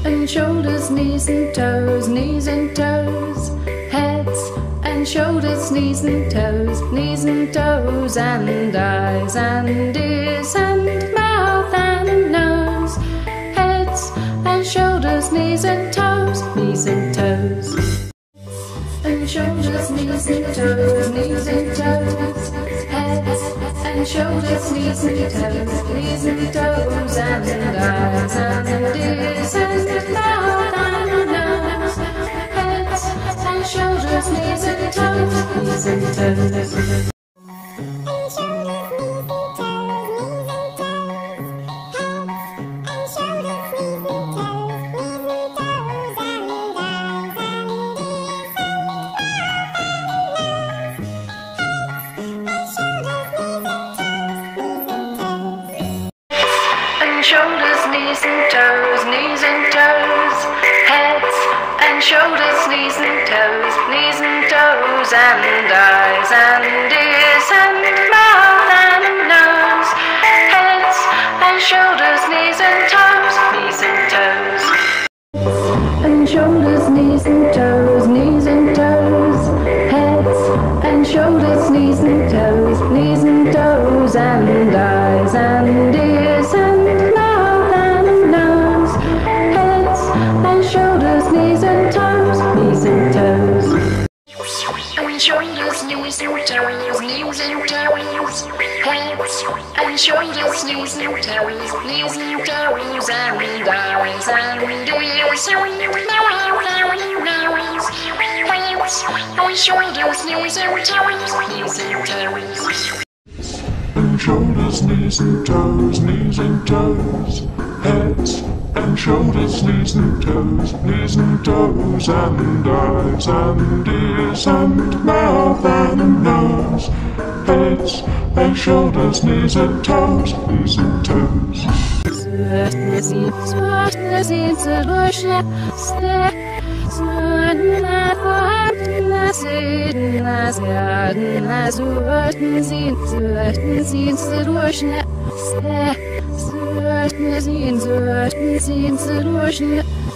and shoulders, knees and toes, knees and toes, heads and shoulders, knees and toes, knees and toes, and eyes and ears and mouth and nose, heads and shoulders, knees and toes, knees and toes, and shoulders, knees and toes, knees and toes, heads and shoulders, knees and toes, knees and toes, and eyes and ears and mouth and nose, heads and shoulders, knees and toes, knees and toes. Shoulders, knees and toes, knees and toes, heads and shoulders, knees and toes, knees and toes, and eyes and ears and mouth and nose, heads and shoulders, knees and toes, knees and toes, and shoulders, knees and toes, knees and toes, heads and shoulders, knees and toes, knees and toes, and eyes and ears and shoulders, knees and toes, knees and toes. And shoulders, knees and toes, knees and toes, heads and shoulders, knees and toes, knees and toes, and eyes and ears and mouth and nose, heads and shoulders, knees and toes, knees and toes. And shoulders, knees and toes, knees and toes, heads and shoulders, knees and toes, and eyes and ears and mouth and nose, heads and shoulders, knees and toes, knees and toes. Sehen,